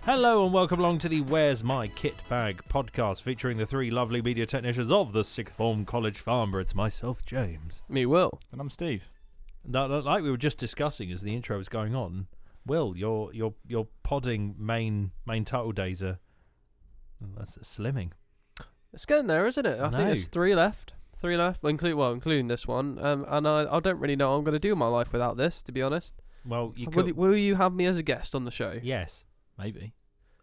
Hello and welcome along to the Where's My Kit Bag podcast featuring the three lovely media technicians of the Sixth Form College Farmer. It's myself, James. Me, Will. And I'm Steve. Like we were just discussing as the intro was going on, Will, your podding main title days are that's slimming. It's getting there, isn't it? I think there's three left, including this one. And I don't really know what I'm going to do in my life without this, to be honest. Well, Will you have me as a guest on the show? Yes. Maybe.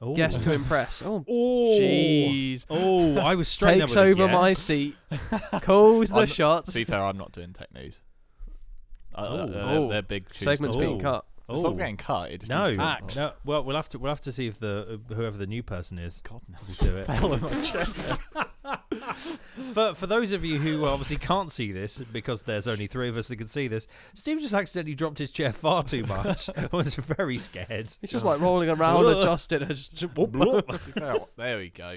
Ooh. Guest to impress. Oh, jeez. Oh, I was straight. Takes over my seat. Calls the shots. To be fair, I'm not doing tech news. They're big shoes. Segment's being cut. It's not getting cut. It just No. no. Well, we'll have to see if whoever the new person is. God, no. Will do it. Fell in my chair. For those of you who obviously can't see this, because there's only three of us that can see this, Steve just accidentally dropped his chair far too much. I was very scared. He's just like rolling around, adjusting. There we go.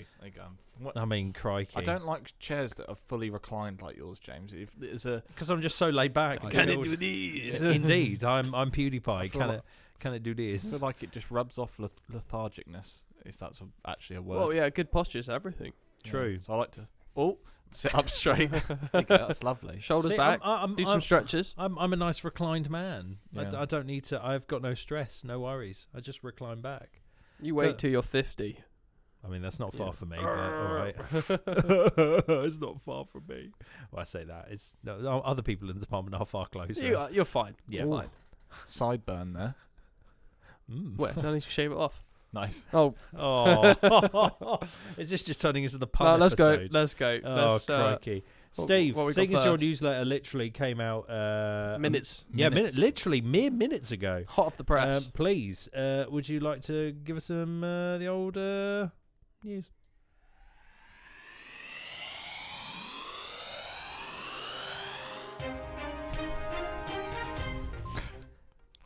I mean, crikey. I don't like chairs that are fully reclined like yours, James. Because I'm just so laid back. Can it do these? Indeed, I'm PewDiePie. Can it do this? I feel like it just rubs off lethargicness, if that's actually a word. Well, yeah, good posture is everything. True. Yeah, so I like to sit up straight. That's lovely. Shoulders back. Do some stretches. I'm a nice reclined man. Yeah. I don't need to. I've got no stress, no worries. I just recline back. You wait till you're 50. I mean, that's not far from me, but all right. It's not far from me. Well, I say that. Other people in the department are far closer. You're fine. Yeah, fine. Sideburn there. Well, I need to shave it off. Nice. Oh. Is this just turning into the pun episode? Let's go. Oh, crikey. Steve, seeing as your first? Newsletter literally came out... minutes. Literally mere minutes ago. Hot off the press. Please, would you like to give us some the old news?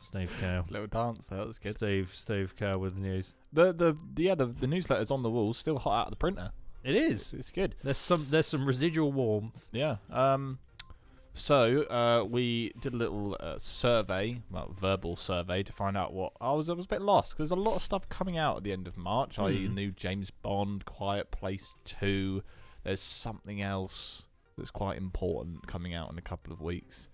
Steve Cow. Little dance, that was good. Steve Cow with the news. The newsletter's on the wall, still hot out of the printer. It is. It's good. There's some residual warmth. Yeah. So we did a little survey, verbal survey, to find out what I was a bit lost because there's a lot of stuff coming out at the end of March. I.e., new James Bond, Quiet Place 2. There's something else that's quite important coming out in a couple of weeks.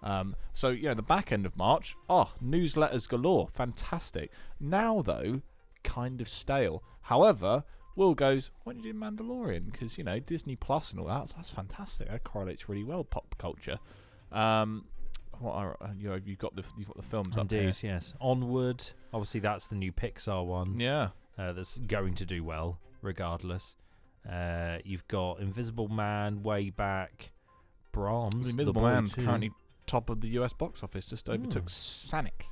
So the back end of March, newsletters galore, fantastic. Now though, kind of stale. However, Will goes, why don't you do Mandalorian? Because Disney Plus and all that, so that's fantastic. That correlates really well, pop culture. You've got the films up here. Indeed, yes. Onward, obviously that's the new Pixar one. Yeah, that's going to do well regardless. You've got Invisible Man, way back. Brahms, the Invisible Man's currently top of the US box office, just overtook Sonic.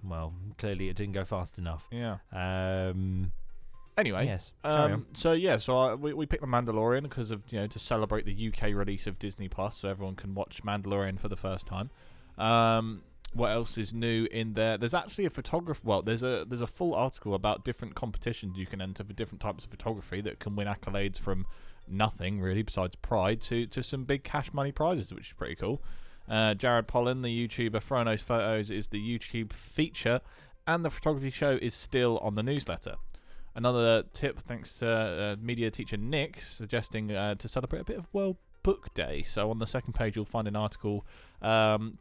Well, clearly it didn't go fast enough. Yeah. Anyway, yes. So we picked the Mandalorian because of to celebrate the UK release of Disney Plus, so everyone can watch Mandalorian for the first time. What else is new in there? There's actually a photographer. Well, there's a full article about different competitions you can enter for different types of photography that can win accolades from nothing really besides pride to some big cash money prizes, which is pretty cool. Jared Pollen, the YouTuber throwing those photos, is the YouTube feature, and the photography show is still on the newsletter. Another tip, thanks to media teacher Nick, suggesting to celebrate a bit of World Book Day. So on the second page, you'll find an article counting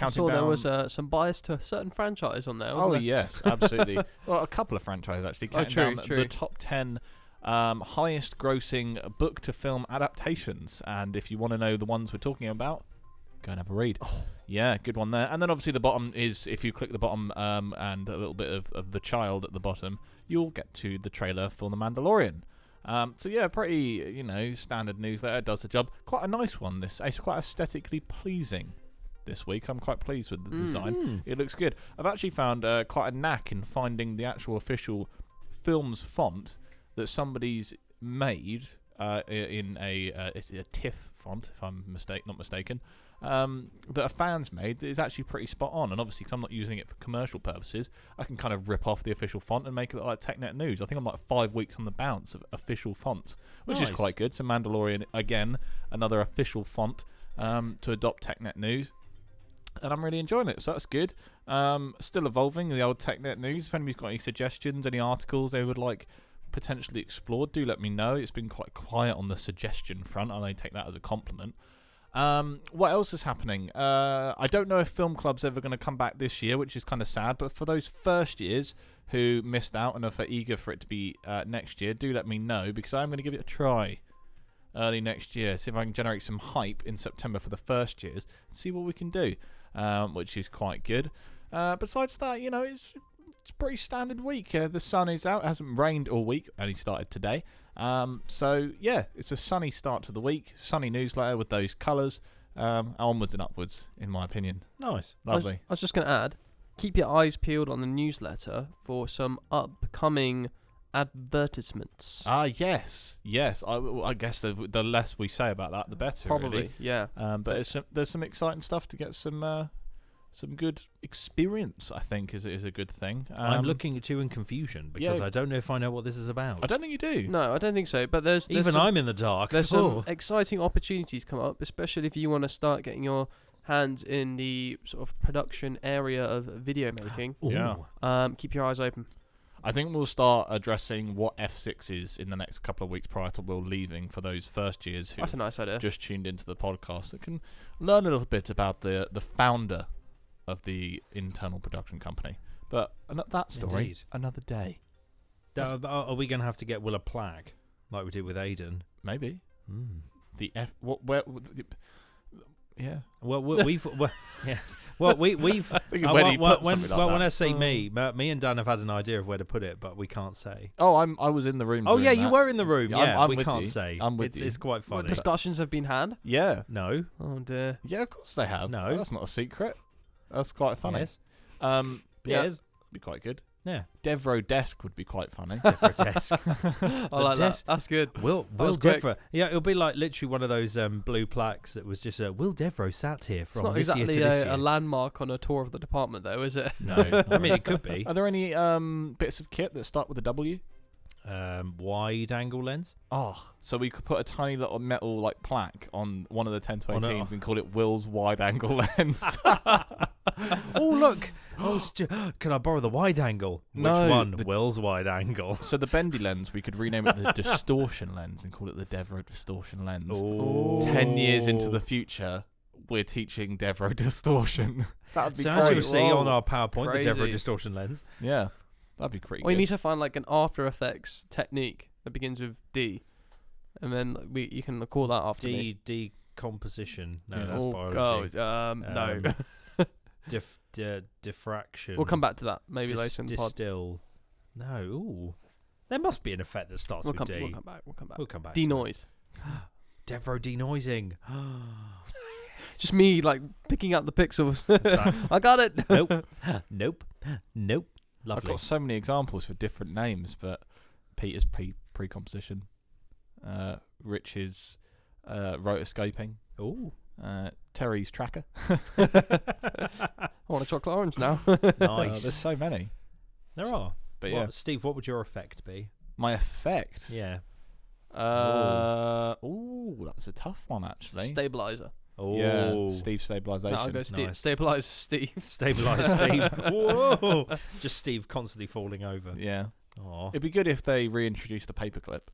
I saw down. There was some bias to a certain franchise on there, wasn't there? Yes, absolutely. Well, a couple of franchises actually. Counting down the top 10 highest grossing book-to-film adaptations. And if you want to know the ones we're talking about, go and have a read. Yeah, good one there. And then obviously the bottom is, if you click the bottom and a little bit of the child at the bottom, you'll get to the trailer for The Mandalorian. So yeah, pretty, standard newsletter, does the job. Quite a nice one, this. It's quite aesthetically pleasing this week. I'm quite pleased with the design. It looks good. I've actually found quite a knack in finding the actual official film's font that somebody's made in a TIFF font, if I'm not mistaken, that a fan's made that is actually pretty spot on. And obviously, because I'm not using it for commercial purposes, I can kind of rip off the official font and make it look like TechNet News. I think I'm like 5 weeks on the bounce of official fonts, which is quite good. So Mandalorian, again, another official font to adopt TechNet News. and I'm really enjoying it, so that's good. Still evolving the old TechNet news. If anybody's got any suggestions, any articles they would like potentially explored, do let me know. It's been quite quiet on the suggestion front, and I take that as a compliment. What else is happening? I don't know if film club's ever going to come back this year, which is kind of sad, but for those first years who missed out and are eager for it to be next year, do let me know, because I'm going to give it a try early next year, see if I can generate some hype in September for the first years, see what we can do, which is quite good. Besides that, it's a pretty standard week. The sun is out. It hasn't rained all week. Only started today. So yeah, it's a sunny start to the week. Sunny newsletter with those colours. Onwards and upwards, in my opinion. Nice. Lovely. I was just going to add, keep your eyes peeled on the newsletter for some upcoming advertisements. Yes. I guess the less we say about that, the better. Probably, really. yeah. But there's some exciting stuff to get some good experience, I think, is a good thing. I'm looking at you in confusion because I don't know if I know what this is about. I don't think you do. No, I don't think so. But there's I'm in the dark. There's some exciting opportunities come up, especially if you want to start getting your hands in the sort of production area of video making. Yeah. Keep your eyes open. I think we'll start addressing what F6 is in the next couple of weeks prior to Will leaving, for those first years who That's a nice idea. just tuned into the podcast that can learn a little bit about the founder of the internal production company. But that story, Indeed. another day. Are we going to have to get Will a plaque like we did with Aiden? Maybe. The F... Yeah. Well, we've... yeah. Well, we've... when I say me and Dan have had an idea of where to put it, but we can't say. Oh, I was in the room. Oh, yeah, you were in the room. Yeah, I'm we with can't you. say. I'm with you. It's quite funny. What discussions have been had? Yeah. No. Oh, dear. Yeah, of course they have. No. That's not a secret. That's quite funny. Yes. Yes. Be quite good. Yeah. Devro Desk would be quite funny. Devro Desk. I like that. That's good. Will Devro. Yeah, it'll be like literally one of those blue plaques that was just Will Devro sat here from this year to this year. It's not exactly this year. a landmark on a tour of the department, though, is it? No. I mean, it could be. Are there any bits of kit that start with a W? Wide angle lens. Oh, so we could put a tiny little metal like plaque on one of the 10-18s and call it Will's wide angle lens. Oh, look. Can I borrow the wide angle? No, Which one? Will's wide angle. So the bendy lens, we could rename it the distortion lens and call it the Devro distortion lens. Oh. 10 years into the future, we're teaching Devro distortion. That would be so great. as you'll see on our PowerPoint, Crazy. the Devro distortion lens. Yeah, that'd be pretty Well, you good. need to find like an After Effects technique that begins with D, and then you can call that after me. Decomposition. No, Yeah. that's biology. No. Diffraction. We'll come back to that maybe later in the pod. Distill. No. Ooh. There must be an effect that starts with D. We'll come back. We'll come back. Denoise. Devro denoising. Just me like picking out the pixels. I got it. Nope. Lovely. I've got so many examples for different names, but Peter's pre-composition, Rich's rotoscoping, Terry's tracker. I want a chocolate orange now. Nice. There's so many. There are. But Well, yeah, Steve, what would your effect be? my effect. Yeah. That's a tough one actually. Stabilizer. Oh. Yeah, Steve stabilization. No, I'll go Nice. Stabilizer Steve. Stabilize Steve. Whoa. Just Steve constantly falling over. Yeah, Oh. it'd be good if they reintroduced the paperclip.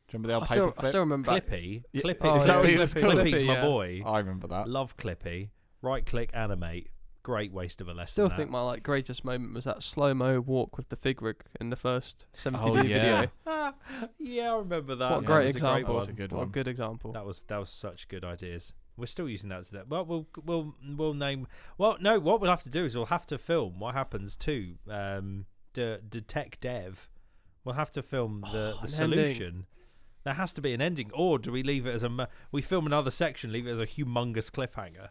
Do you remember the old paperclip? I still remember that. Clippy. Yeah. Clippy. Oh, Is that what yeah, it was Clippy. called? Clippy's my yeah. boy. I remember that. Love Clippy. Right click animate. Great waste of a lesson. Still that. think my like greatest moment was that slow-mo walk with the fig rig in the first 70 Oh, video. Yeah, I remember that. What a Yeah, great it was example. one. That's a good What a one. good example. That was such good ideas. We're still using that today. Well, we'll name. Well, no. What we'll have to do is we'll have to film what happens to detect dev. We'll have to film the solution. ending. There has to be an ending, or do we leave it as we film another section, leave it as a humongous cliffhanger?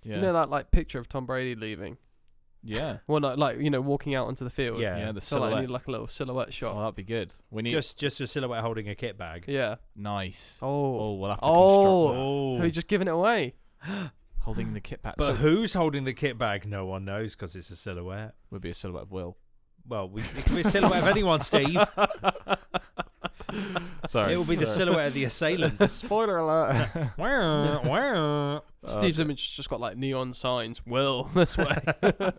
Yeah. You know that like picture of Tom Brady leaving? Yeah. Well, no, like walking out onto the field. Yeah. Yeah, the So like, I silhouette. need like a little silhouette shot. Oh, that'd be good. We need Just a silhouette holding a kit bag. Yeah. nice. Oh. We'll have to Oh. Have you just given it away? construct that. Holding the kit back. But So who's holding the kit bag? No one knows because it's a silhouette. would be a silhouette of Will. Well, it could be a silhouette of anyone, Steve. Sorry. It will be the silhouette of the assailant. Spoiler alert. Steve's image just got like neon signs. Will this way?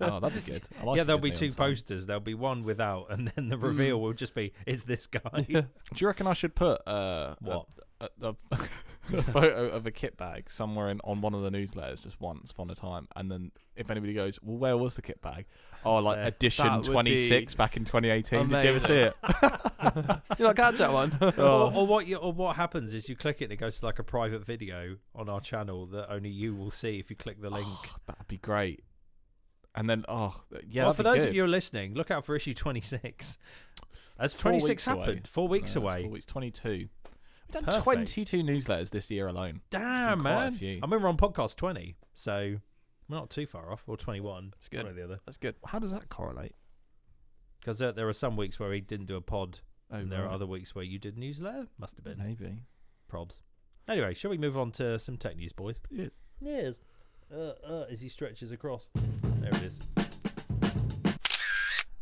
Oh, that'd be good. I like There'll be neon two sign. posters. There'll be one without, and then the reveal will just be, "It's this guy." Yeah. Do you reckon I should put What? a photo of a kit bag somewhere on one of the newsletters just once upon a time, and then if anybody goes, well, where was the kit bag? Oh, like edition That would 26 back in 2018. Did you ever see it? You like catch that one? Or what happens is you click it and it goes to like a private video on our channel that only you will see if you click the link. Oh, that'd be great. And then, yeah. Well, for those of you who are listening, look out for issue 26. Has 26 happened? 4 weeks away. 4 weeks, 22. We've done Perfect. 22 newsletters this year alone. Damn, Quite a man. few. I mean, we're on podcast 20, so we're not too far off. Or 21. That's good. One or the other. That's good. How does that correlate? Because there are some weeks where we didn't do a pod, Oh, and there are right. other weeks where you did a newsletter. Must have been. Maybe. Probs. Anyway, shall we move on to some tech news, boys? Yes. Yes. As he stretches across. There it is.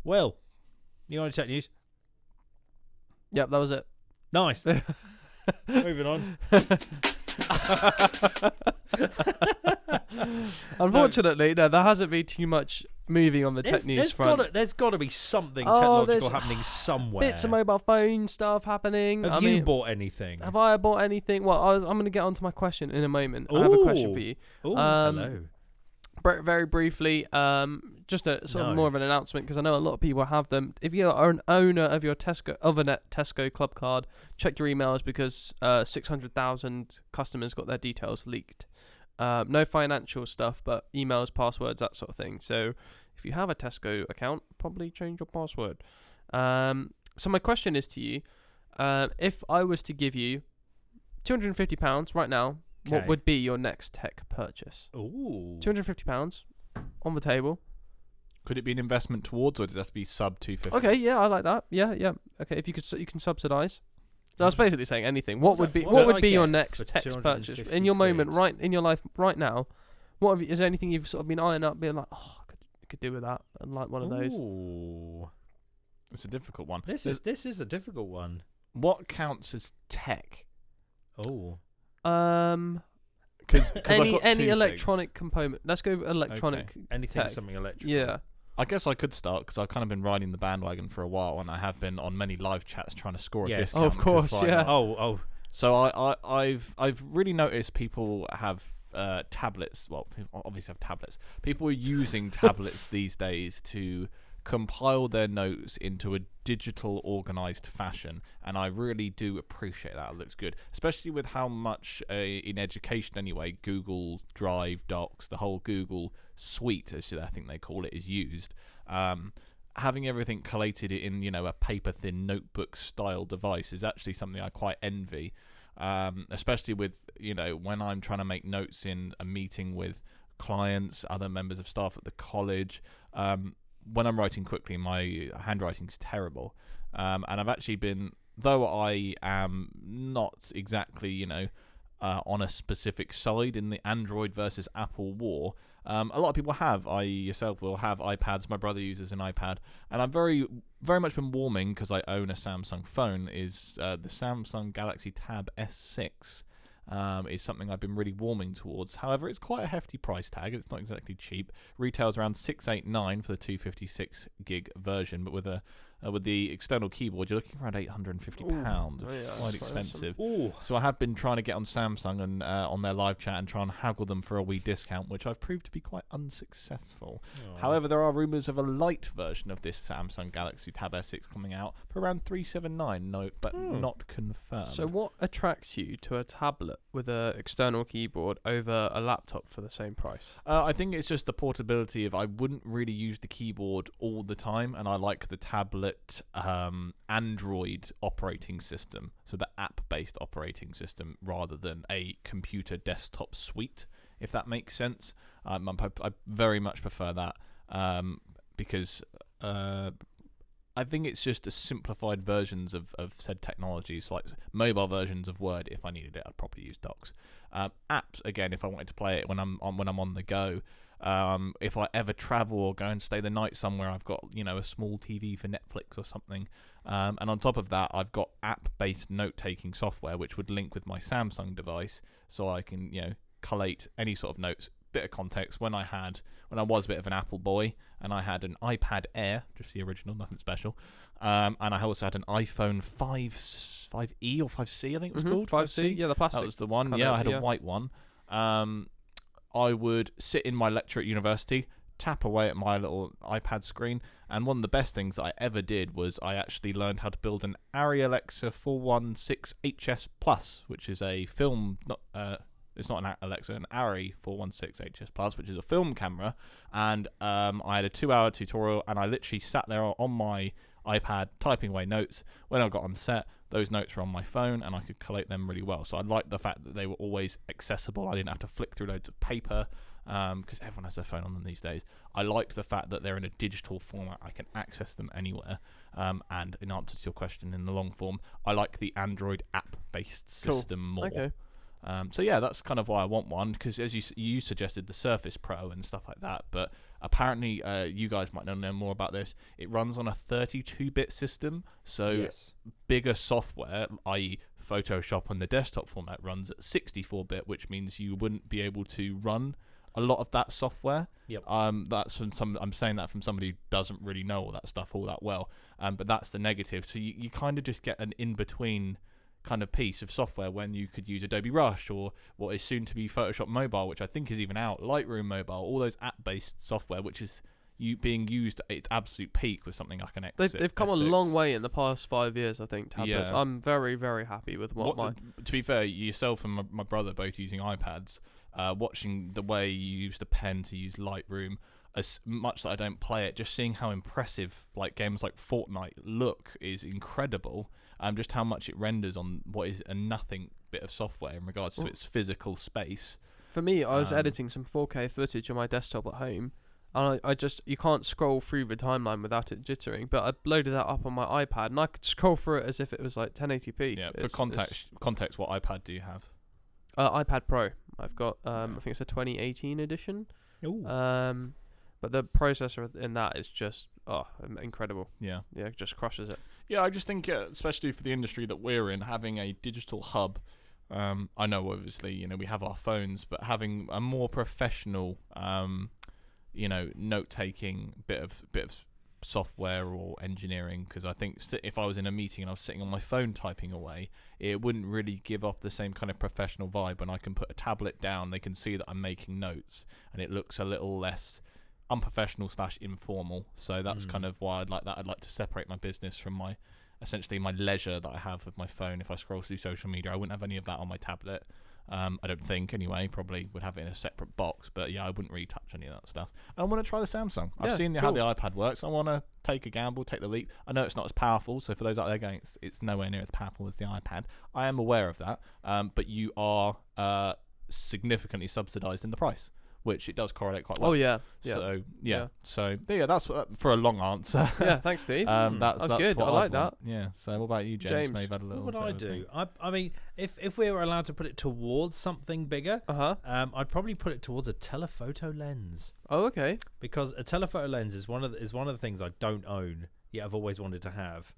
Well, you want tech news? Yep, that was it. Nice. Moving on. Unfortunately, no, there hasn't been too much moving on the tech news front. There's got to be something Oh, technological there's happening somewhere. Bits of mobile phone stuff happening. Have you bought anything? Have I bought anything? Well, I'm going to get onto my question in a moment. I have a question for you. Ooh, hello. Very briefly, just a sort No. of more of an announcement because I know a lot of people have them. If you are an owner of your Tesco Club card, check your emails because 600,000 customers got their details leaked. No financial stuff, but emails, passwords, that sort of thing. So if you have a Tesco account, probably change your password. So my question is to you, if I was to give you £250 right now, what Okay. would be your next tech purchase? Ooh. £250 on the table. Could it be an investment towards, or does it have to be sub 250? Okay, yeah, I like that. Yeah. Okay, if you can subsidise. So I was basically saying anything. What would be What what would I would be your get next for tech purchase 250 in your moment, quid? right in your life, right now? Is there anything you've sort of been eyeing up, being like, oh, I could do with that, and like one of those? Ooh. It's a difficult one. This is a difficult one. What counts as tech? Oh. Because Any electronic component. Let's go electronic. Anything tech. something electrical. Yeah. I guess I could start because I've kind of been riding the bandwagon for a while, and I have been on many live chats trying to score a Yes. discount. Oh, of course, 'cause, like, yeah. Oh. So I've really noticed people have tablets. Well, people obviously have tablets. People are using tablets these days to compile their notes into a digital organized fashion, and I really do appreciate that. It looks good, especially with how much in education anyway Google Drive, Docs, the whole Google suite, as I think they call it, is used. Having everything collated in a paper thin notebook style device is actually something I quite envy, especially with when I'm trying to make notes in a meeting with clients, other members of staff at the college. When I'm writing quickly, my handwriting's terrible, and I've actually been, though I am not exactly on a specific side in the Android versus Apple war. A lot of people have. I yourself will have iPads. My brother uses an iPad, and I'm very much been warming because I own a Samsung phone. Is the Samsung Galaxy Tab S6 is something I've been really warming towards. However, it's quite a hefty price tag. It's not exactly cheap. Retails around $689 for the 256 gig version, but with the external keyboard, you're looking around £850. Oh, yeah, Quite that's expensive. Ooh. So I have been trying to get on Samsung and on their live chat and try and haggle them for a wee discount, which I've proved to be quite unsuccessful. Oh. However, there are rumours of a light version of this Samsung Galaxy Tab S6 coming out for around $379, but not confirmed. So what attracts you to a tablet with an external keyboard over a laptop for the same price? I think it's just the portability of I wouldn't really use the keyboard all the time, and I like the tablet Android operating system, so the app-based operating system rather than a computer desktop suite, if that makes sense. I very much prefer that because I think it's just a simplified versions of said technologies, like mobile versions of Word. If I needed it, I'd probably use Docs. Apps, again, if I wanted to play it when I'm on the go. If I ever travel or go and stay the night somewhere, I've got, a small TV for Netflix or something. And on top of that, I've got app-based note-taking software, which would link with my Samsung device, so I can, collate any sort of notes. Bit of context, when I was a bit of an Apple boy, and I had an iPad Air, just the original, nothing special, and I also had an iPhone 5E or 5C, I think it was called. 5C, yeah, the plastic. That was the one. I had a white one. I would sit in my lecture at university, tap away at my little iPad screen, and one of the best things that I ever did was I actually learned how to build an Arri Alexa 416HS Plus, which is a film, it's not an Alexa, an Arri 416HS Plus, which is a film camera, and I had a 2-hour tutorial, and I literally sat there on my iPad typing away notes. When I got on set, those notes were on my phone, and I could collate them really well. So I liked the fact that they were always accessible. I didn't have to flick through loads of paper, because everyone has their phone on them these days. I liked the fact that they're in a digital format. I can access them anywhere. And in answer to your question in the long form, I like the Android app-based system more. Okay. So yeah, that's kind of why I want one, because as you suggested, the Surface Pro and stuff like that, but apparently you guys might know more about this. It runs on a 32-bit system, so bigger software, i.e. Photoshop on the desktop format, runs at 64-bit, which means you wouldn't be able to run a lot of that software. Yep. That's from I'm saying that from somebody who doesn't really know all that stuff all that well. But that's the negative. So you kind of just get an in-between kind of piece of software when you could use Adobe Rush or what is soon to be Photoshop Mobile, which I think is even out, Lightroom Mobile, all those app-based software, which is being used at its absolute peak with something like an X6. They've come a long way in the past 5 years, I think, tablets. Yeah. I'm very, very happy with what my... To be fair, yourself and my brother both using iPads, watching the way you used a pen to use Lightroom, as much that I don't play it, just seeing how impressive like games like Fortnite look is incredible. Just how much it renders on what is a nothing bit of software in regards to its physical space. For me, I was editing some 4K footage on my desktop at home, and you can't scroll through the timeline without it jittering, but I loaded that up on my iPad, and I could scroll through it as if it was like 1080p. Yeah, for context, what iPad do you have? iPad Pro. I've got, I think it's a 2018 edition. Ooh. But the processor in that is just incredible. Yeah, it just crushes it. Yeah, I just think, especially for the industry that we're in, having a digital hub. I know, obviously, we have our phones, but having a more professional, note-taking bit of software or engineering, because I think if I was in a meeting and I was sitting on my phone typing away, it wouldn't really give off the same kind of professional vibe. When I can put a tablet down, they can see that I'm making notes, and it looks a little less unprofessional / informal. So that's kind of why I'd like that. I'd like to separate my business from my leisure that I have with my phone. If I scroll through social media, I wouldn't have any of that on my tablet. I don't think, anyway. Probably would have it in a separate box, but yeah, I wouldn't really touch any of that stuff. And I want to try the Samsung. I've seen how the iPad works. I want to take a gamble, take the leap. I know it's not as powerful, so for those out there going, it's nowhere near as powerful as the iPad. I am aware of that, but you are significantly subsidised in the price, which it does correlate quite well. Oh yeah. So that's for a long answer. Yeah, thanks, Steve. That's good. what I like that. Yeah. So what about you, James? Now you've had a little what would I do? I mean, if we were allowed to put it towards something bigger, I'd probably put it towards a telephoto lens. Oh, okay. Because a telephoto lens is one of the things I don't own yet. I've always wanted to have.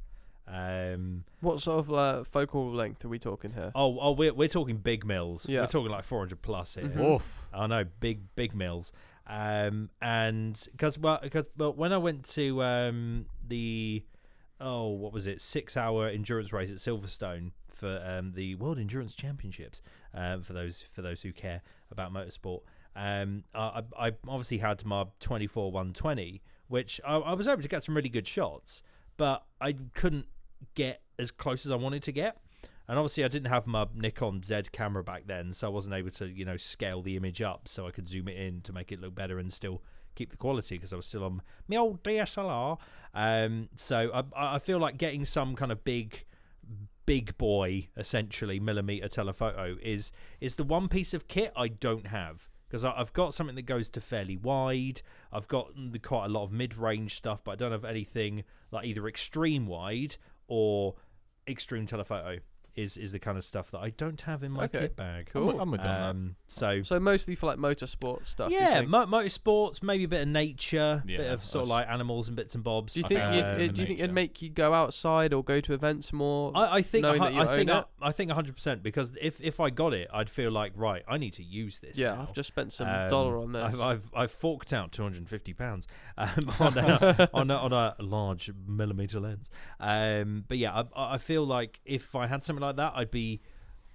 What sort of focal length are we talking here? We're talking big mils. We're talking like 400 plus here. Oof. I know, big mils. And because when I went to what was it, 6-hour endurance race at Silverstone for the World Endurance Championships, for those who care about motorsport, I obviously had my 24-120, which I was able to get some really good shots, but I couldn't get as close as I wanted to get. And obviously I didn't have my Nikon Z camera back then, so I wasn't able to scale the image up so I could zoom it in to make it look better and still keep the quality, because I was still on my old DSLR. So I feel like getting some kind of big boy, essentially, millimeter telephoto is the one piece of kit I don't have. Because I've got something that goes to fairly wide. I've got quite a lot of mid-range stuff, but I don't have anything like either extreme wide or extreme telephoto. is the kind of stuff that I don't have in my kit bag. Cool. I'm with that. So mostly for like motorsport stuff. Yeah, motorsports, maybe a bit of nature, Yeah, bit of sort of like animals and bits and bobs. Do you think it'd make you go outside or go to events more? I think 100%, because if I got it, I'd feel like, right, I need to use this. Yeah, now. I've just spent some dollar on this. I've forked out £250 on a large millimeter lens. But yeah, I feel like if I had something like that, I'd be,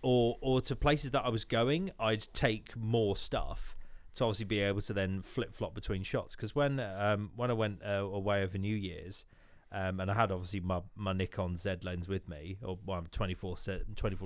or to places that I was going, I'd take more stuff to obviously be able to then flip flop between shots. Because when I went away over New Year's, and I had obviously my Nikon Z lens with me, or 24 to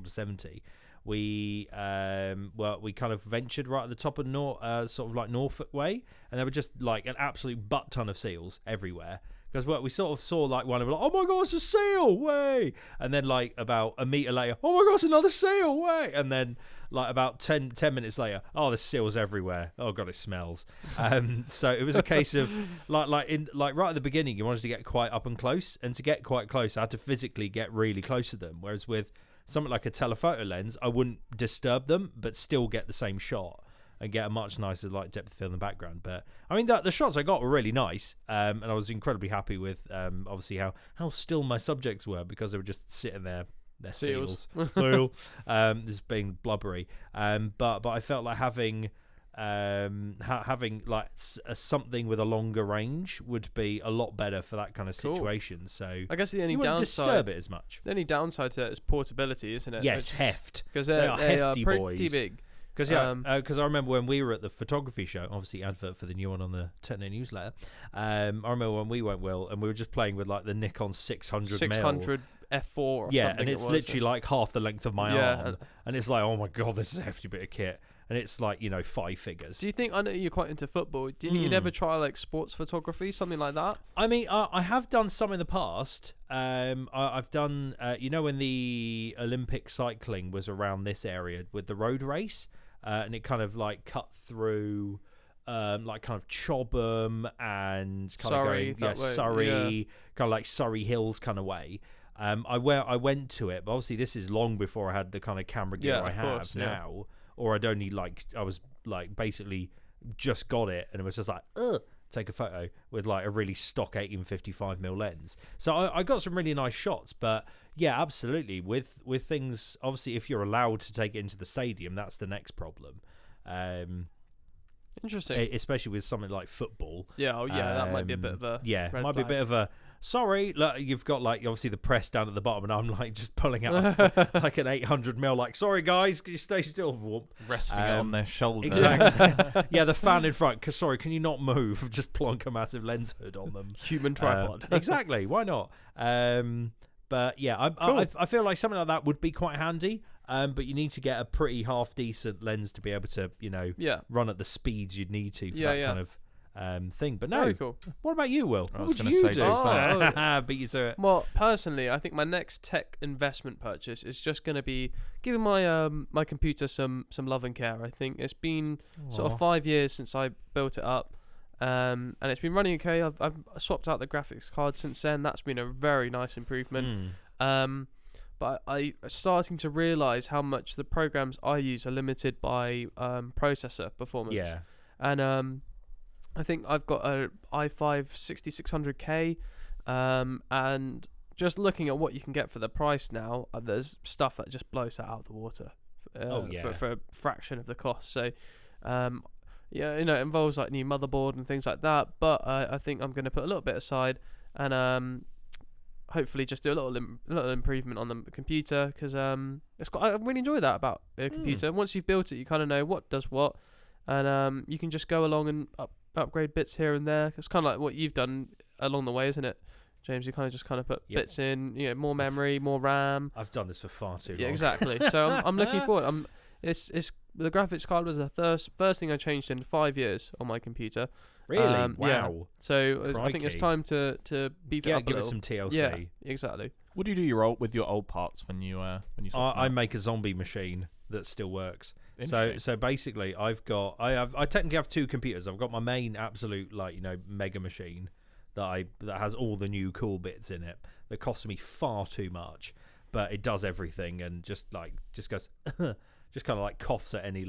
70. We kind of ventured right at the top of sort of like Norfolk Way, and there were just like an absolute butt ton of seals everywhere. Because we sort of saw like one of them, like, oh my god, it's a seal, way! And then like about a meter later, oh my god, it's another seal, way! And then like about 10 minutes later, oh, there's seals everywhere. Oh god, it smells. So it was a case of like right at the beginning, you wanted to get quite up and close, and to get quite close, I had to physically get really close to them. Whereas with something like a telephoto lens, I wouldn't disturb them, but still get the same shot and get a much nicer like depth of field in the background. But I mean, the shots I got were really nice, and I was incredibly happy with obviously how still my subjects were, because they were just sitting there. They're seals, just being blubbery. But I felt like having like something with a longer range would be a lot better for that kind of situation. So I guess the only you wouldn't downside, disturb it as much. The only downside to that is portability, isn't it? Yes, heft, because they are hefty pretty boys. Big. Because I remember when we were at the photography show, obviously advert for the new one on the Techno newsletter. I remember when we went, Will, and we were just playing with like the Nikon 600 f4 or something. Yeah, and it's literally like half the length of my arm, and it's like, oh my god, this is a hefty bit of kit, and it's like 5 figures. Do you think, I know you're quite into football, didn't you ever try like sports photography, something like that? I mean, I have done some in the past. I've done, when the Olympic cycling was around this area with the road race, and it kind of like cut through like kind of Chobham and kind of Surrey, kind of like Surrey Hills kind of way. I went to it, but obviously this is long before I had the kind of camera gear I have now, or I'd only I was like basically just got it, and it was just like, take a photo with like a really stock 18-55mm lens. So I got some really nice shots, but yeah, absolutely. With things, obviously, if you're allowed to take it into the stadium, that's the next problem. Interesting, especially with something like football. Yeah, that might be a bit of a be a bit of a. Sorry, look, you've got like obviously the press down at the bottom, and I'm like just pulling out like an 800mm. Like, sorry guys, can you stay still? Resting on their shoulder. Exactly. Yeah, the fan in front. Sorry, can you not move? Just plonk a massive lens hood on them. Human tripod. Exactly. Why not? But yeah, I feel like something like that would be quite handy. But you need to get a pretty half decent lens to be able to, run at the speeds you'd need to for that kind of thing. But no, very cool. What about you, Will? I was going to say just that. Beat you to it. Well, personally, I think my next tech investment purchase is just going to be giving my my computer some love and care. I think it's been sort of 5 years since I built it up, and it's been running okay. I've swapped out the graphics card since then. That's been a very nice improvement. But I'm starting to realise how much the programs I use are limited by processor performance. Yeah. And I think I've got a i5 6600K, and just looking at what you can get for the price now, there's stuff that just blows that out of the water for a fraction of the cost. So, it involves like new motherboard and things like that. But I think I'm going to put a little bit aside and hopefully just do a little improvement on the computer, because I really enjoy that about a computer. Once you've built it, you kind of know what does what, and you can just go along and upgrade bits here and there. It's kind of like what you've done along the way, isn't it, James? You kind of put bits in, more memory, more RAM. I've done this for far too long. Yeah, exactly. So I'm looking forward. It's the graphics card was the first thing I changed in 5 years on my computer. Really? Wow. Yeah. So I think it's time to beef it up a give little. it some TLC. Yeah, exactly. What do you do with your old parts when you I make a zombie machine that still works. So basically, I technically have two computers. I've got my main absolute mega machine that has all the new cool bits in it that costs me far too much. but it does everything and just goes, just kind of like coughs at any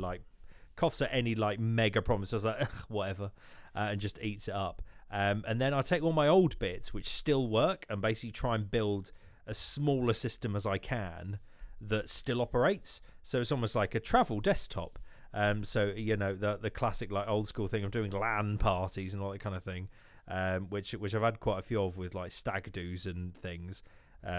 mega problems, just like whatever, and just eats it up. And then I take all my old bits, which still work, and basically try and build as small a system as I can that still operates. So it's almost like a travel desktop. So the classic like old school thing of doing LAN parties and all that kind of thing, which I've had quite a few of with like stag do's and things.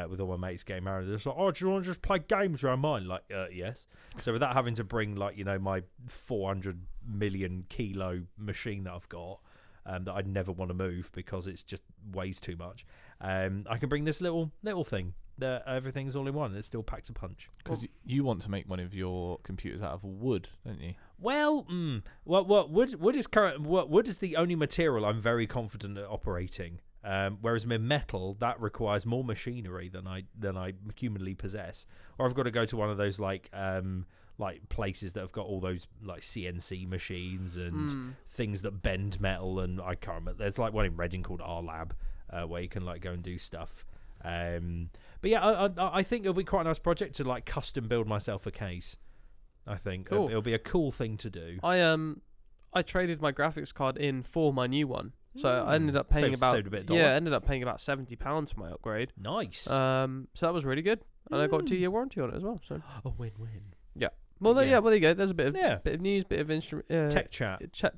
With all my mates getting married, they're just like, "Oh, do you want to just play games around mine?" Like, yes. So without having to bring like my 400 million kilo machine that I've got, that I'd never want to move because it's just weighs too much, I can bring this little thing that everything's all in one and it still packs a punch. Because you want to make one of your computers out of wood, don't you? Well, wood is the only material I'm very confident at operating. Whereas with metal, that requires more machinery than I humanly possess. Or I've got to go to one of those like places that have got all those like CNC machines and things that bend metal, and I can't remember. There's like one in Reading called R Lab, where you can like go and do stuff. But yeah, I think it'll be quite a nice project to like custom build myself a case. I think cool. It'll be a cool thing to do. I traded my graphics card in for my new one. So I ended up paying about £70 for my upgrade. Nice. So that was really good, and I got a 2-year warranty on it as well. So win-win. Yeah. Well, there you go. There's a bit of news, bit of instrument. Tech chat. Tech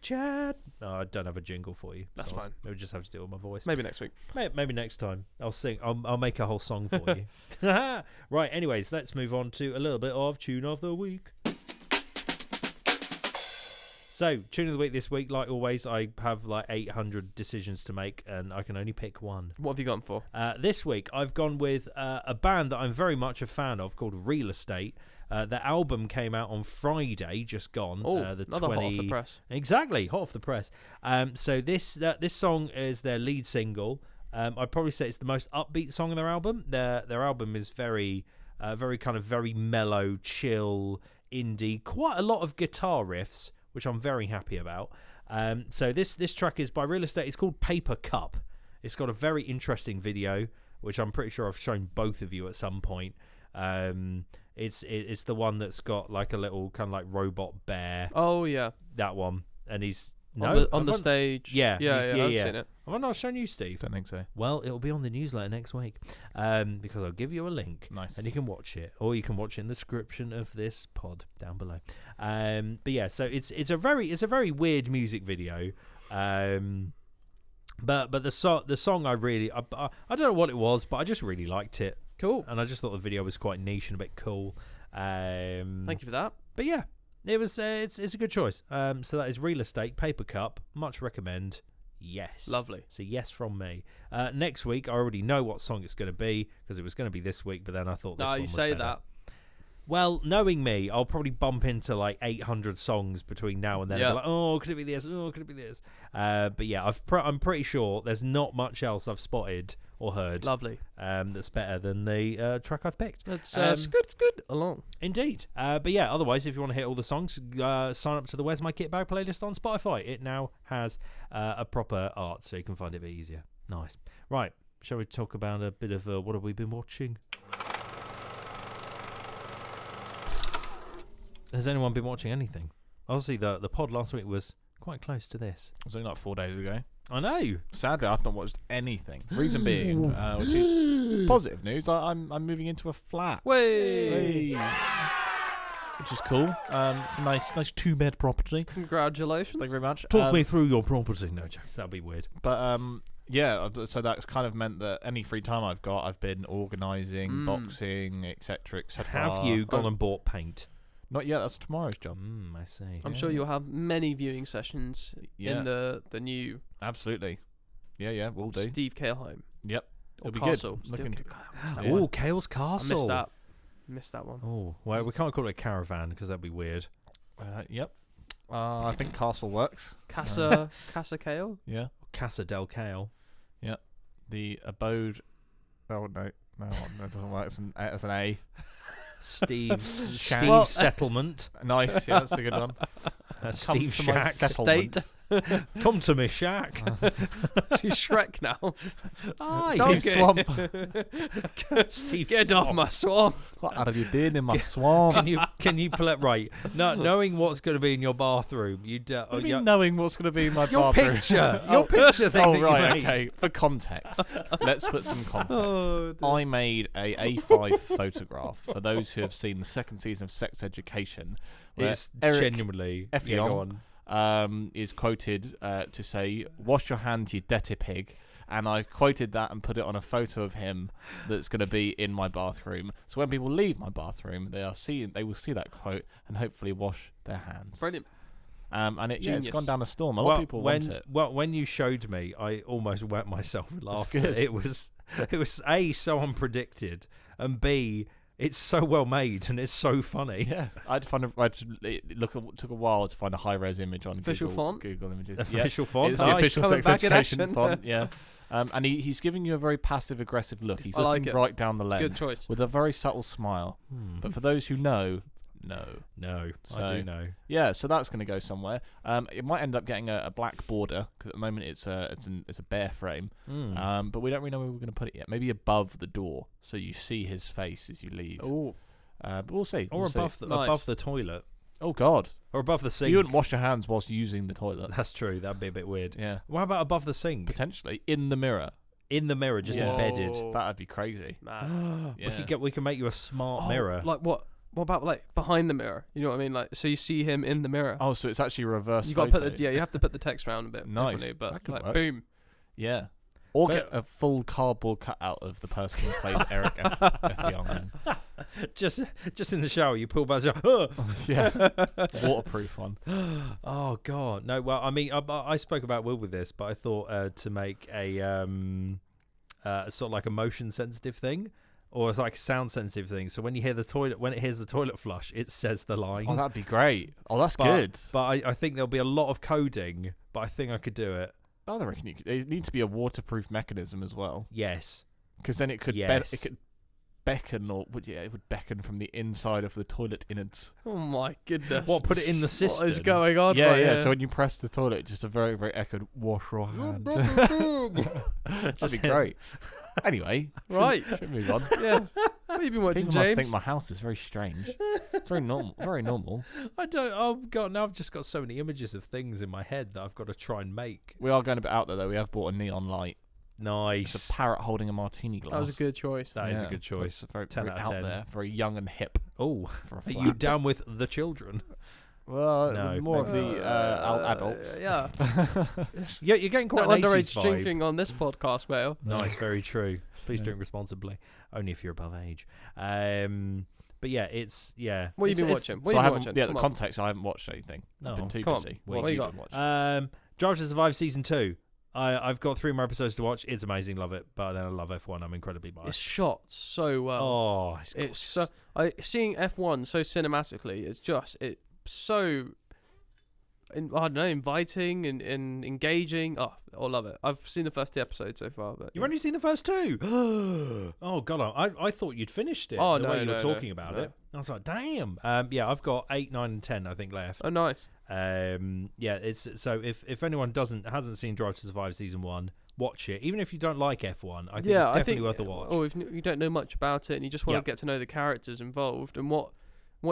chat. No, I don't have a jingle for you. That's fine. We'll just have to do it with my voice. Maybe next week. Maybe next time. I'll sing. I'll make a whole song for you. Right. Anyways, let's move on to a little bit of Tune of the Week. So, Tune of the Week this week, like always, I have like 800 decisions to make, and I can only pick one. What have you gone for? This week, I've gone with a band that I'm very much a fan of called Real Estate. Their album came out on Friday, just gone. Another hot off the press. Exactly, hot off the press. So this song is their lead single. I'd probably say it's the most upbeat song on their album. Their album is very kind of very mellow, chill, indie, quite a lot of guitar riffs, which I'm very happy about. So this track is by Real Estate. It's called Paper Cup. It's got a very interesting video, which I'm pretty sure I've shown both of you at some point. It's the one that's got like a little kind of like robot bear. Oh yeah, that one. And he's on the stage. Yeah. I've seen it. Have I not shown you, Steve? Don't think so. Well, it'll be on the newsletter next week, because I'll give you a link. Nice. And you can watch it, or you can watch it in the description of this pod down below. But yeah, so it's a very weird music video. But the song I don't know what it was, but I just really liked it. Cool. And I just thought the video was quite niche and a bit cool. Thank you for that. But yeah, it was it's a good choice. So that is Real Estate, Paper Cup. Much recommend. Yes. Lovely. So yes from me. Next week, I already know what song it's going to be because it was going to be this week, but then I thought this one was better. You say that. Well, knowing me, I'll probably bump into like 800 songs between now and then. I'll be like, oh, could it be this? Oh, could it be this? But yeah, I'm pretty sure there's not much else I've spotted or heard. Lovely. That's better than the track I've picked. It's good along. Indeed. But yeah, otherwise, if you want to hit all the songs, sign up to the Where's My KitBag playlist on Spotify. It now has a proper art, so you can find it a bit easier. Nice. Right. Shall we talk about a bit of what have we been watching? Has anyone been watching anything? Obviously, the pod last week was quite close to this. It was only like 4 days ago. I know. Sadly, I've not watched anything. Reason being, which is positive news. I'm moving into a flat. Way. Which is cool. It's a nice 2-bed property. Congratulations. Thank you very much. Talk me through your property. No jokes. That'd be weird. But yeah, so that's kind of meant that any free time I've got, I've been organising, boxing, etc., etc. Have you gone and bought paint? Not yet. That's tomorrow's job. I see. I'm sure you'll have many viewing sessions in the new. Absolutely. Yeah, we'll do. Steve Kale home. Yep. It'll be Castle. good. Oh, Kale's Castle. I missed that one. Oh, well, we can't call it a caravan because that'd be weird. Yep. I think Castle works. Casa Kale? Yeah. Casa del Kale. Yeah. The abode. Oh, no, that doesn't work. It's an A. Steve's settlement. Nice. Yeah, that's a good one. Steve's shack. State. Come to me, Shaq. She's Shrek now. Steve Swamp. Steve Get Swamp. off my swamp. What are you doing in my swamp? Can you play right? No, knowing what's going to be in your bathroom, What do you mean knowing what's going to be in my your bathroom? picture, your picture thing. Oh that right, you made. okay. For context, let's put some context. Oh, I made a A5 photograph for those who have seen the second season of Sex Education. Where It's Eric genuinely. Effiong, Yeah, go on. is quoted to say, "Wash your hands, you dirty pig." And I quoted that and put it on a photo of him that's going to be in my bathroom. So when people leave my bathroom, they will see that quote and hopefully wash their hands. brilliant. And it's Genius. gone down a storm. A lot of people want it. Well, when you showed me, I almost wet myself with laughter. good. It was A, so unpredicted, and B, it's so well made and it's so funny. Yeah, it took a while to find a high-res image on Official font? Google Images. Official font. It's the Nice. official Coming Sex back in Education action. font. Yeah, and he's giving you a very passive-aggressive look. He's I like looking it. right down the Good lens choice. with a very subtle smile. But for those who know, no. No, So- I do know. Yeah, so that's going to go somewhere. It might end up getting a black border because at the moment it's a bare frame. But we don't really know where we're going to put it yet. Maybe above the door, so you see his face as you leave. Oh, But we'll see. Or We'll see. above Nice. the toilet, Oh God! or above the sink. You wouldn't wash your hands whilst using the toilet. That's true. That'd be a bit weird. Yeah, What about above the sink? potentially in the mirror. In the mirror, just Yeah. embedded. Whoa. That'd be crazy. man. Yeah. We can make you a smart Oh, mirror. Like what? What about like behind the mirror? You know what I mean? Like so you see him in the mirror. Oh, so it's actually a reverse. You got to put photo. you have to put the text around a bit Nice. differently, but That could like work. boom. Yeah. Or But- get a full cardboard cutout of the person who plays Eric Effiong. just in the shower, you pull back the shower. Yeah, waterproof one. Oh God, no. Well, I mean, I spoke about Will with this, but I thought to make a sort of like a motion sensitive thing, or it's like a sound sensitive thing. So when you hear when it hears the toilet flush, it says the line. Oh, that'd be great. Oh, that's But- good. But I think there'll be a lot of coding, but I think I could do it. I reckon it needs to be a waterproof mechanism as well, Yes. because then it could Yes. it could beckon, or it would beckon from the inside of the toilet innards. Oh my goodness. What? Put it in the What cistern. is going on? Yeah, right yeah. here? So when you press the toilet, just a very, very echoed wash your hand. That'd be great. Anyway, Right. should move on. Yeah. What have you been watching, People James? must think my house is very strange. It's very normal. Very normal. I don't. Oh God! Now I've just got so many images of things in my head that I've got to try and make. We are going a bit out there though. We have bought a neon light. Nice. It's a parrot holding a martini glass. That was a good choice. That is a good choice. That's very, 10 very out of out 10. there, very young and hip Oh, for a are flat. you down with the children? Well, No, more of maybe. the adults. Yeah. Yeah, you're getting quite No an 80s underage vibe. drinking on this podcast, Wale. Nice, very true. Please Yeah. drink responsibly. Only if you're above age. But yeah, it's yeah. What have you been It's- watching? So What I have you haven't. been watching? Yeah, the Come on. context. I haven't watched anything. No, I've been too come on. busy. What have you you got? been watching? Drive to Survive season 2. I've got 3 more episodes to watch. It's amazing, love it. But then I love F1. I'm incredibly It's biased. shot so well. Oh, It's so seeing F1 so cinematically. It's so I don't know, inviting and engaging. Oh, I love it. I've seen the first 2 episodes so far, but You've only seen the first 2. Oh God, I thought you'd finished it. Oh, the no, way you no, were no, talking about no. it. I was like, damn. Yeah, I've got 8, 9, and 10. I think left. oh nice. Yeah, it's so if anyone hasn't seen Drive to Survive season 1, watch it. Even if you don't like F1, I think it's definitely worth a watch. Or if you don't know much about it and you just want Yep. to get to know the characters involved and what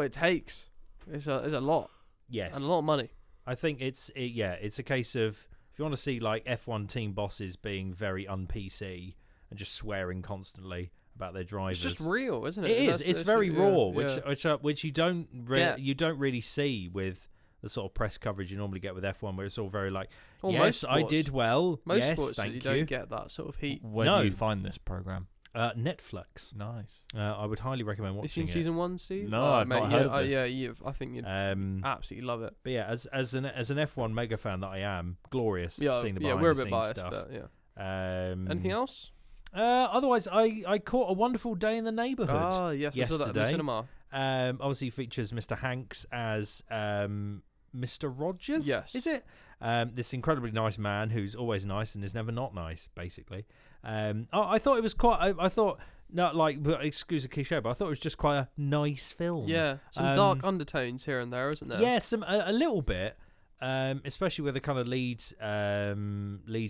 it takes, it's a lot Yes, and a lot of money. I think it's a case of if you want to see like F1 team bosses being very un-PC and just swearing constantly about their drivers. It's just real, isn't it? It is. That's It's very raw, yeah. which you don't Yeah. you don't really see with the sort of press coverage you normally get with F1, where it's all very like, Or yes, most I sports. did well. Most yes, sports thank you you. don't get that sort of heat. Where No. do you find this program? Netflix. Nice. I would highly recommend You watching seen it. season 1, Steve? No, I've mate, not heard of this. Yeah, I think you'd absolutely love it. But yeah, as an F1 mega fan that I am, glorious Yeah, seeing the yeah, behind we're a the bit scenes biased, stuff. but yeah. Anything else? Otherwise, I caught A Wonderful Day in the Neighborhood. Ah, yes, I saw that in the yesterday. cinema. Obviously features Mr. Hanks as Mr. Rogers. Yes. Is it? This incredibly nice man who's always nice and is never not nice, basically. I thought it was quite. I thought not like, excuse the cliche, but I thought it was just quite a nice film. Yeah, some dark undertones here and there, isn't there? Yeah, a little bit. especially with the kind of lead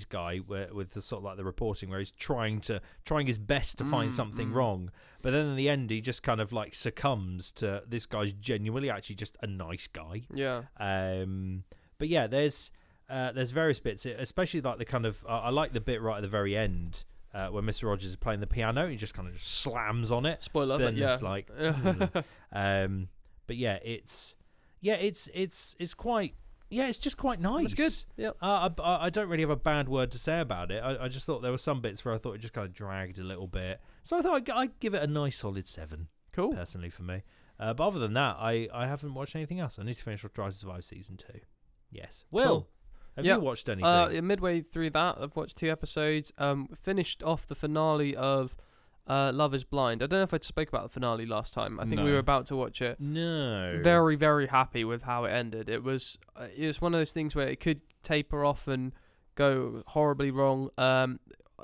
guy with the sort of like the reporting where he's trying his best to find something wrong, but then in the end he just kind of like succumbs to this guy's genuinely actually just a nice guy. Yeah. But yeah, there's various bits, especially like the kind of I like the bit right at the very end when Mr. Rogers is playing the piano. He just kind of just slams on it. Spoiler, then but yeah. It's like, but yeah, it's quite. Yeah, it's just quite nice. It's good. Yeah. I don't really have a bad word to say about it. I just thought there were some bits where I thought it just kind of dragged a little bit. So I thought I'd give it a nice solid 7. Cool. Personally for me. But other than that, I haven't watched anything else. I need to finish Drive to Survive Season 2. Yes. Will, have you watched anything? Midway through that, I've watched 2 episodes. Finished off the finale of Love is Blind. I don't know if I spoke about the finale last time. I think we were about to watch it. No. Very, very happy with how it ended. It was one of those things where it could taper off and go horribly wrong.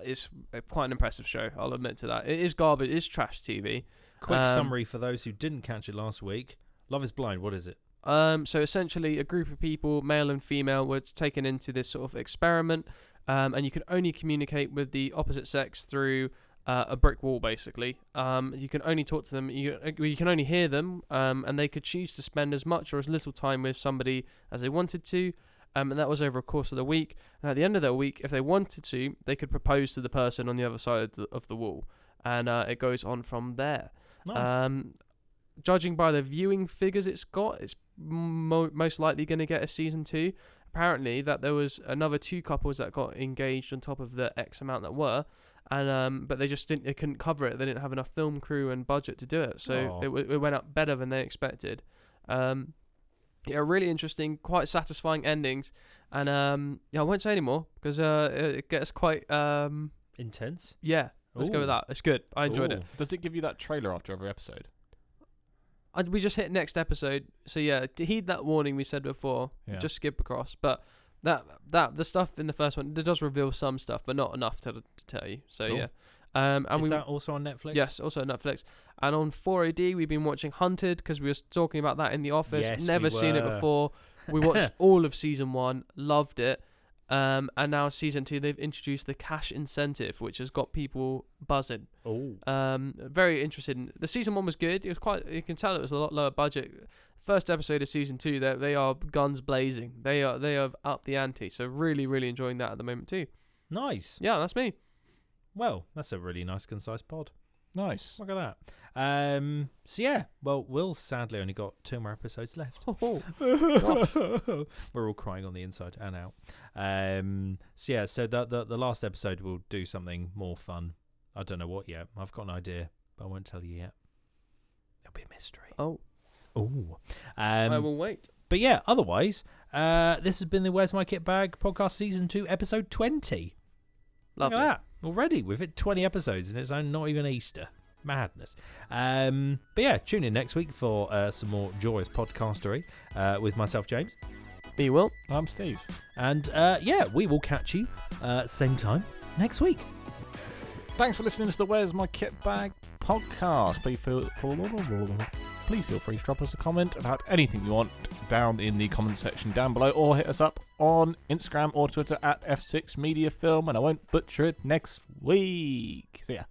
It's quite an impressive show, I'll admit to that. It is garbage. It is trash TV. Quick summary for those who didn't catch it last week. Love is Blind, what is it? So essentially a group of people, male and female, were taken into this sort of experiment, and you can only communicate with the opposite sex through a brick wall, basically. You can only talk to them, you can only hear them, and they could choose to spend as much or as little time with somebody as they wanted to, and that was over a course of the week. And at the end of the week, if they wanted to, they could propose to the person on the other side of the wall, and it goes on from there. Nice. Judging by the viewing figures it's most likely going to get a season 2. Apparently, that there was another 2 couples that got engaged on top of the X amount that were, and but they couldn't cover it. They didn't have enough film crew and budget to do it, so it went up better than they expected. Really interesting, quite satisfying endings, and I won't say anymore because it gets quite intense. Yeah, let's go with that. It's good. I enjoyed it. Does it give you that trailer after every episode? We just hit next episode, so yeah, to heed that warning we said before. Yeah. Just skip across, but that the stuff in the first one, it does reveal some stuff, but not enough to tell you. So cool. yeah, and is that also on Netflix? Yes, also on Netflix. And on 4AD, we've been watching Hunted because we were talking about that in the office. Yes, Never seen it before. We watched all of season 1, loved it. And now season 2, they've introduced the cash incentive, which has got people buzzing. Oh. Very interested. The season 1 was good. It was quite. You can tell it was a lot lower budget. First episode of season 2, they are guns blazing. They have upped the ante. So really, really enjoying that at the moment too. Nice. Yeah, that's me. Well, that's a really nice, concise pod. Nice. Look at that. So yeah, well, Will's sadly only got 2 more episodes left. Oh, we're all crying on the inside and out. So yeah, so the last episode will do something more fun. I don't know what yet. I've got an idea, but I won't tell you yet. It'll be a mystery. Oh. I will wait. But yeah, otherwise, this has been the Where's My Kit Bag podcast season 2, episode 20. Lovely. Look at that. Already, we've hit 20 episodes and it's not even Easter. Madness. But yeah, tune in next week for some more joyous podcastery with myself, James. Me, Will. I'm Steve. And yeah, we will catch you same time next week. Thanks for listening to the Where's My Kit Bag podcast. Please feel free to drop us a comment about anything you want down in the comment section down below, or hit us up on Instagram or Twitter at F6 Media Film, and I won't butcher it next week. See ya.